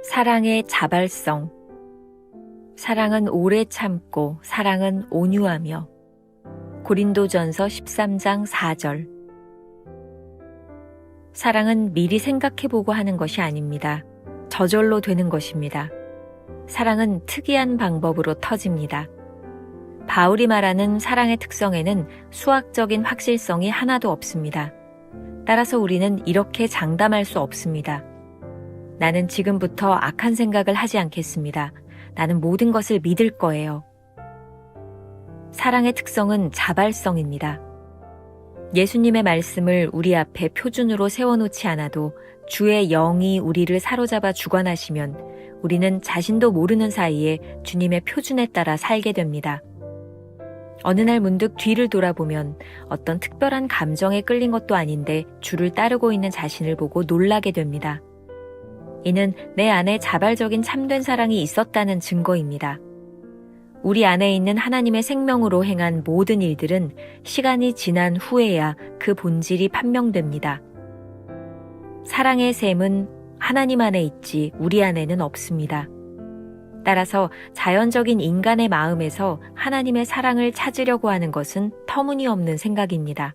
사랑의 자발성. 사랑은 오래 참고 사랑은 온유하며. 고린도전서 13장 4절. 사랑은 미리 생각해보고 하는 것이 아닙니다. 저절로 되는 것입니다. 사랑은 특이한 방법으로 터집니다. 바울이 말하는 사랑의 특성에는 수학적인 확실성이 하나도 없습니다. 따라서 우리는 이렇게 장담할 수 없습니다. 나는 지금부터 악한 생각을 하지 않겠습니다. 나는 모든 것을 믿을 거예요. 사랑의 특성은 자발성입니다. 예수님의 말씀을 우리 앞에 표준으로 세워놓지 않아도 주의 영이 우리를 사로잡아 주관하시면 우리는 자신도 모르는 사이에 주님의 표준에 따라 살게 됩니다. 어느 날 문득 뒤를 돌아보면 어떤 특별한 감정에 끌린 것도 아닌데 주를 따르고 있는 자신을 보고 놀라게 됩니다. 이는 내 안에 자발적인 참된 사랑이 있었다는 증거입니다. 우리 안에 있는 하나님의 생명으로 행한 모든 일들은 시간이 지난 후에야 그 본질이 판명됩니다. 사랑의 셈은 하나님 안에 있지 우리 안에는 없습니다. 따라서 자연적인 인간의 마음에서 하나님의 사랑을 찾으려고 하는 것은 터무니없는 생각입니다.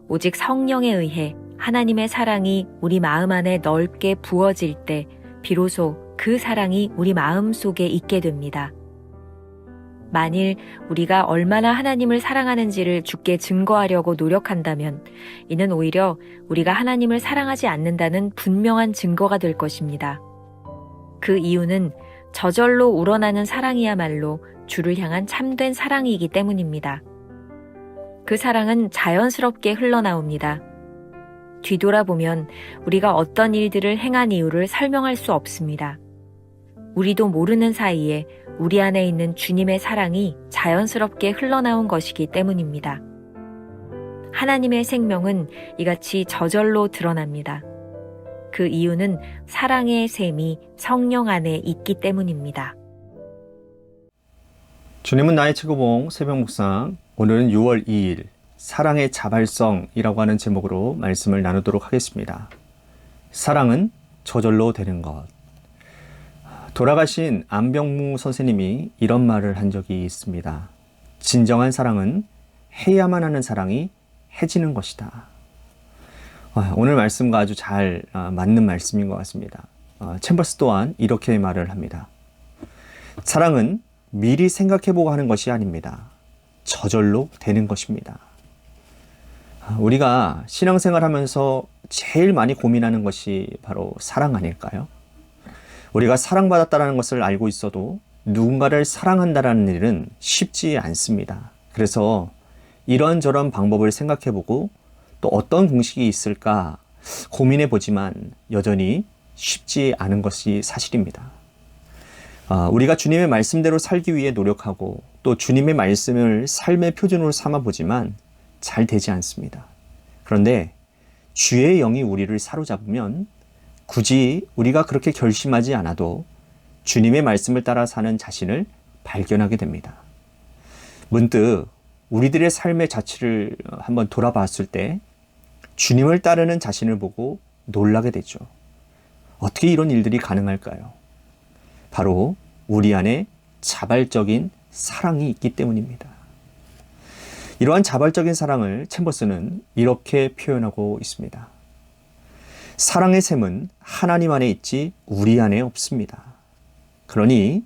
오직 성령에 의해 하나님의 사랑이 우리 마음 안에 넓게 부어질 때 비로소 그 사랑이 우리 마음 속에 있게 됩니다. 만일 우리가 얼마나 하나님을 사랑하는지를 주께 증거하려고 노력한다면 이는 오히려 우리가 하나님을 사랑하지 않는다는 분명한 증거가 될 것입니다. 그 이유는 저절로 우러나는 사랑이야말로 주를 향한 참된 사랑이기 때문입니다. 그 사랑은 자연스럽게 흘러나옵니다. 뒤돌아보면 우리가 어떤 일들을 행한 이유를 설명할 수 없습니다. 우리도 모르는 사이에 우리 안에 있는 주님의 사랑이 자연스럽게 흘러나온 것이기 때문입니다. 하나님의 생명은 이같이 저절로 드러납니다. 그 이유는 사랑의 셈이 성령 안에 있기 때문입니다. 주님은 나의 최고봉 새벽 묵상, 오늘은 6월 2일 사랑의 자발성이라고 하는 제목으로 말씀을 나누도록 하겠습니다. 사랑은 저절로 되는 것. 돌아가신 안병무 선생님이 이런 말을 한 적이 있습니다. 진정한 사랑은 해야만 하는 사랑이 해지는 것이다. 오늘 말씀과 아주 잘 맞는 말씀인 것 같습니다. 챔버스 또한 이렇게 말을 합니다. 사랑은 미리 생각해보고 하는 것이 아닙니다. 저절로 되는 것입니다. 우리가 신앙생활 하면서 제일 많이 고민하는 것이 바로 사랑 아닐까요? 우리가 사랑받았다는 것을 알고 있어도 누군가를 사랑한다는 일은 쉽지 않습니다. 그래서 이런저런 방법을 생각해보고 또 어떤 공식이 있을까 고민해보지만 여전히 쉽지 않은 것이 사실입니다. 우리가 주님의 말씀대로 살기 위해 노력하고 또 주님의 말씀을 삶의 표준으로 삼아보지만 잘 되지 않습니다. 그런데 주의 영이 우리를 사로잡으면 굳이 우리가 그렇게 결심하지 않아도 주님의 말씀을 따라 사는 자신을 발견하게 됩니다. 문득 우리들의 삶의 자취를 한번 돌아봤을 때 주님을 따르는 자신을 보고 놀라게 되죠. 어떻게 이런 일들이 가능할까요? 바로 우리 안에 자발적인 사랑이 있기 때문입니다. 이러한 자발적인 사랑을 챔버스는 이렇게 표현하고 있습니다. 사랑의 셈은 하나님 안에 있지 우리 안에 없습니다. 그러니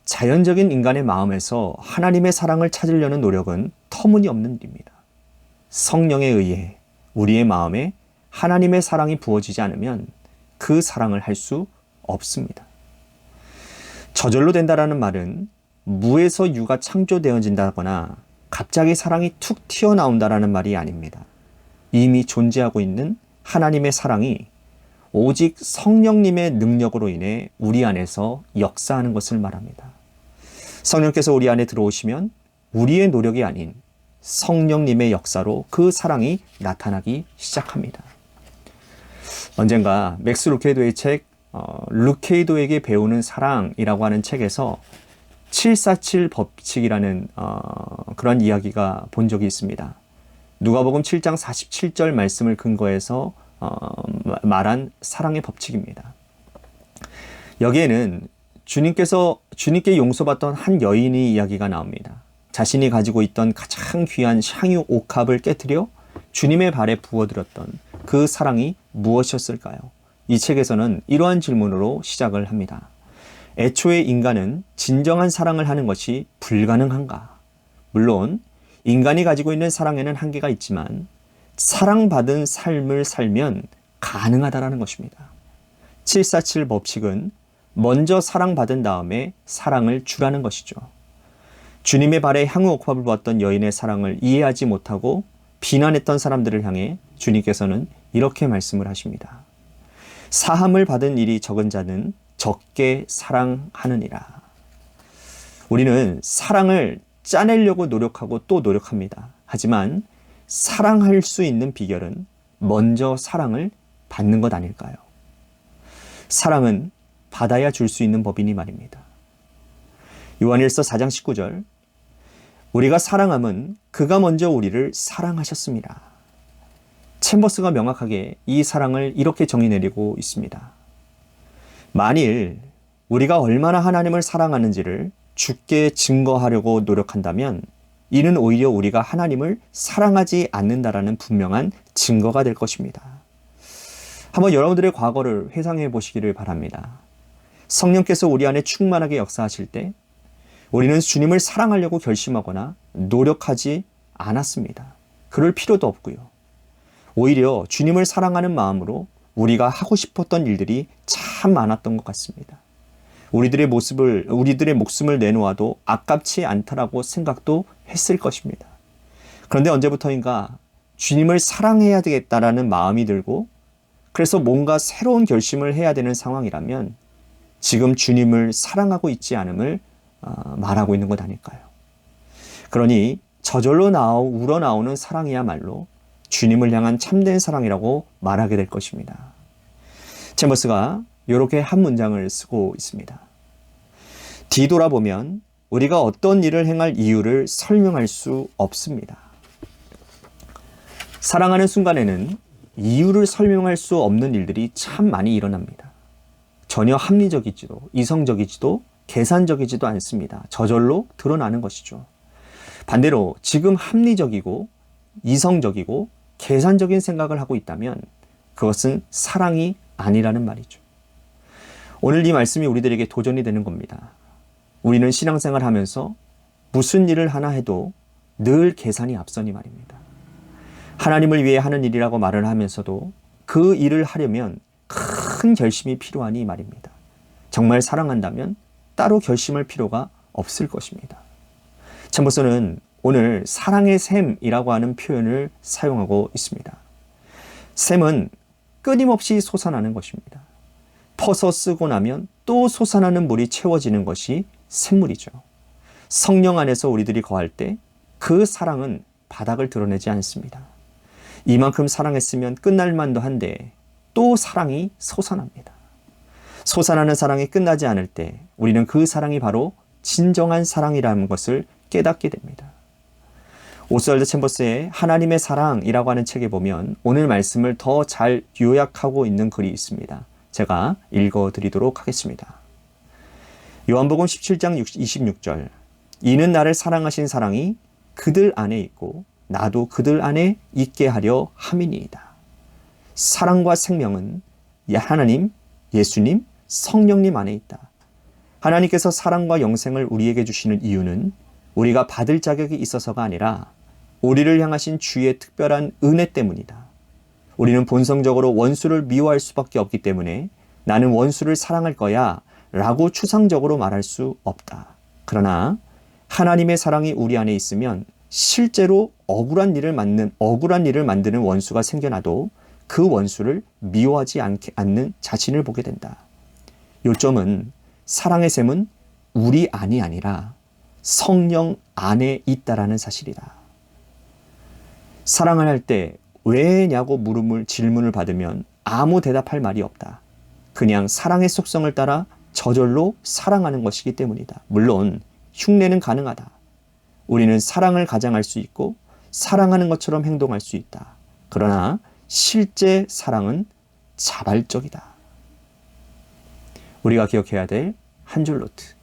자연적인 인간의 마음에서 하나님의 사랑을 찾으려는 노력은 터무니없는 일입니다. 성령에 의해 우리의 마음에 하나님의 사랑이 부어지지 않으면 그 사랑을 할 수 없습니다. 저절로 된다라는 말은 무에서 유가 창조되어진다거나 갑자기 사랑이 툭 튀어나온다라는 말이 아닙니다. 이미 존재하고 있는 하나님의 사랑이 오직 성령님의 능력으로 인해 우리 안에서 역사하는 것을 말합니다. 성령께서 우리 안에 들어오시면 우리의 노력이 아닌 성령님의 역사로 그 사랑이 나타나기 시작합니다. 언젠가 맥스 루케이도의 책 루케이도에게 배우는 사랑이라고 하는 책에서 747 법칙이라는 그런 이야기가 본 적이 있습니다. 누가복음 7장 47절 말씀을 근거해서 말한 사랑의 법칙입니다. 여기에는 주님께 용서받던 한 여인의 이야기가 나옵니다. 자신이 가지고 있던 가장 귀한 향유 옥합을 깨뜨려 주님의 발에 부어드렸던 그 사랑이 무엇이었을까요? 이 책에서는 이러한 질문으로 시작을 합니다. 애초에 인간은 진정한 사랑을 하는 것이 불가능한가? 물론 인간이 가지고 있는 사랑에는 한계가 있지만 사랑받은 삶을 살면 가능하다라는 것입니다. 747 법칙은 먼저 사랑받은 다음에 사랑을 주라는 것이죠. 주님의 발에 향후 옥합을 보았던 여인의 사랑을 이해하지 못하고 비난했던 사람들을 향해 주님께서는 이렇게 말씀을 하십니다. 사함을 받은 일이 적은 자는 적게 사랑하느니라. 우리는 사랑을 짜내려고 노력하고 또 노력합니다. 하지만 사랑할 수 있는 비결은 먼저 사랑을 받는 것 아닐까요? 사랑은 받아야 줄 수 있는 법이니 말입니다. 요한일서 4장 19절, 우리가 사랑함은 그가 먼저 우리를 사랑하셨습니다. 챔버스가 명확하게 이 사랑을 이렇게 정의 내리고 있습니다. 만일 우리가 얼마나 하나님을 사랑하는지를 주께 증거하려고 노력한다면 이는 오히려 우리가 하나님을 사랑하지 않는다라는 분명한 증거가 될 것입니다. 한번 여러분들의 과거를 회상해 보시기를 바랍니다. 성령께서 우리 안에 충만하게 역사하실 때 우리는 주님을 사랑하려고 결심하거나 노력하지 않았습니다. 그럴 필요도 없고요. 오히려 주님을 사랑하는 마음으로 우리가 하고 싶었던 일들이 참 많았던 것 같습니다. 우리들의 목숨을 내놓아도 아깝지 않다라고 생각도 했을 것입니다. 그런데 언제부터인가 주님을 사랑해야 되겠다라는 마음이 들고 그래서 뭔가 새로운 결심을 해야 되는 상황이라면 지금 주님을 사랑하고 있지 않음을 말하고 있는 것 아닐까요? 그러니 저절로 우러나오는 사랑이야말로 주님을 향한 참된 사랑이라고 말하게 될 것입니다. 챔버스가 이렇게 한 문장을 쓰고 있습니다. 뒤돌아보면 우리가 어떤 일을 행할 이유를 설명할 수 없습니다. 사랑하는 순간에는 이유를 설명할 수 없는 일들이 참 많이 일어납니다. 전혀 합리적이지도 이성적이지도 계산적이지도 않습니다. 저절로 드러나는 것이죠. 반대로 지금 합리적이고 이성적이고 계산적인 생각을 하고 있다면 그것은 사랑이 아니라는 말이죠. 오늘 이 말씀이 우리들에게 도전이 되는 겁니다. 우리는 신앙생활 하면서 무슨 일을 하나 해도 늘 계산이 앞서니 말입니다. 하나님을 위해 하는 일이라고 말을 하면서도 그 일을 하려면 큰 결심이 필요하니 말입니다. 정말 사랑한다면 따로 결심할 필요가 없을 것입니다. 챔버스는 오늘 사랑의 샘이라고 하는 표현을 사용하고 있습니다. 샘은 끊임없이 솟아나는 것입니다. 퍼서 쓰고 나면 또 솟아나는 물이 채워지는 것이 샘물이죠. 성령 안에서 우리들이 거할 때 그 사랑은 바닥을 드러내지 않습니다. 이만큼 사랑했으면 끝날 만도 한데 또 사랑이 솟아납니다. 솟아나는 사랑이 끝나지 않을 때 우리는 그 사랑이 바로 진정한 사랑이라는 것을 깨닫게 됩니다. 오스왈드 챔버스의 하나님의 사랑이라고 하는 책에 보면 오늘 말씀을 더 잘 요약하고 있는 글이 있습니다. 제가 읽어드리도록 하겠습니다. 요한복음 17장 26절, 이는 나를 사랑하신 사랑이 그들 안에 있고 나도 그들 안에 있게 하려 함이니이다. 사랑과 생명은 하나님, 예수님, 성령님 안에 있다. 하나님께서 사랑과 영생을 우리에게 주시는 이유는 우리가 받을 자격이 있어서가 아니라 우리를 향하신 주의 특별한 은혜 때문이다. 우리는 본성적으로 원수를 미워할 수밖에 없기 때문에 나는 원수를 사랑할 거야 라고 추상적으로 말할 수 없다. 그러나 하나님의 사랑이 우리 안에 있으면 실제로 억울한 일을 만드는 원수가 생겨나도 그 원수를 미워하지 않는 자신을 보게 된다. 요점은 사랑의 샘은 우리 안이 아니라 성령 안에 있다라는 사실이다. 사랑을 할 때 왜냐고 질문을 받으면 아무 대답할 말이 없다. 그냥 사랑의 속성을 따라 저절로 사랑하는 것이기 때문이다. 물론 흉내는 가능하다. 우리는 사랑을 가장할 수 있고 사랑하는 것처럼 행동할 수 있다. 그러나 실제 사랑은 자발적이다. 우리가 기억해야 될 한 줄 노트.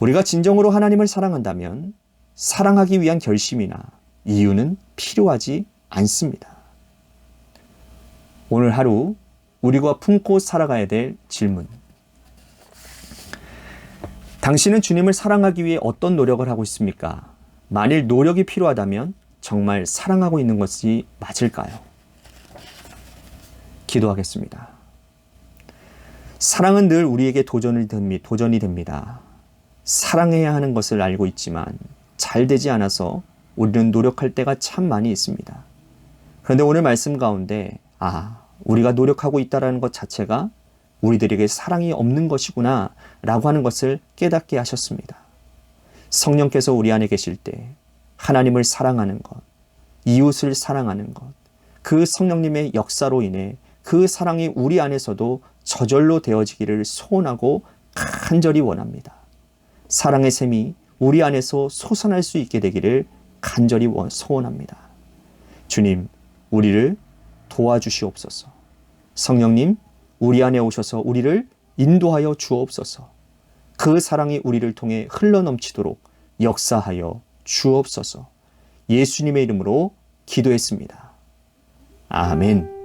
우리가 진정으로 하나님을 사랑한다면 사랑하기 위한 결심이나 이유는 필요하지 않습니다. 오늘 하루 우리가 품고 살아가야 될 질문. 당신은 주님을 사랑하기 위해 어떤 노력을 하고 있습니까? 만일 노력이 필요하다면 정말 사랑하고 있는 것이 맞을까요? 기도하겠습니다. 사랑은 늘 우리에게 도전이 됩니다. 사랑해야 하는 것을 알고 있지만 잘 되지 않아서 우리는 노력할 때가 참 많이 있습니다. 그런데 오늘 말씀 가운데 우리가 노력하고 있다는 것 자체가 우리들에게 사랑이 없는 것이구나 라고 하는 것을 깨닫게 하셨습니다. 성령께서 우리 안에 계실 때 하나님을 사랑하는 것, 이웃을 사랑하는 것, 그 성령님의 역사로 인해 그 사랑이 우리 안에서도 저절로 되어지기를 소원하고 간절히 원합니다. 사랑의 샘이 우리 안에서 솟아날 수 있게 되기를 간절히 소원합니다. 주님, 우리를 도와주시옵소서. 성령님, 우리 안에 오셔서 우리를 인도하여 주옵소서. 그 사랑이 우리를 통해 흘러넘치도록 역사하여 주옵소서. 예수님의 이름으로 기도했습니다. 아멘.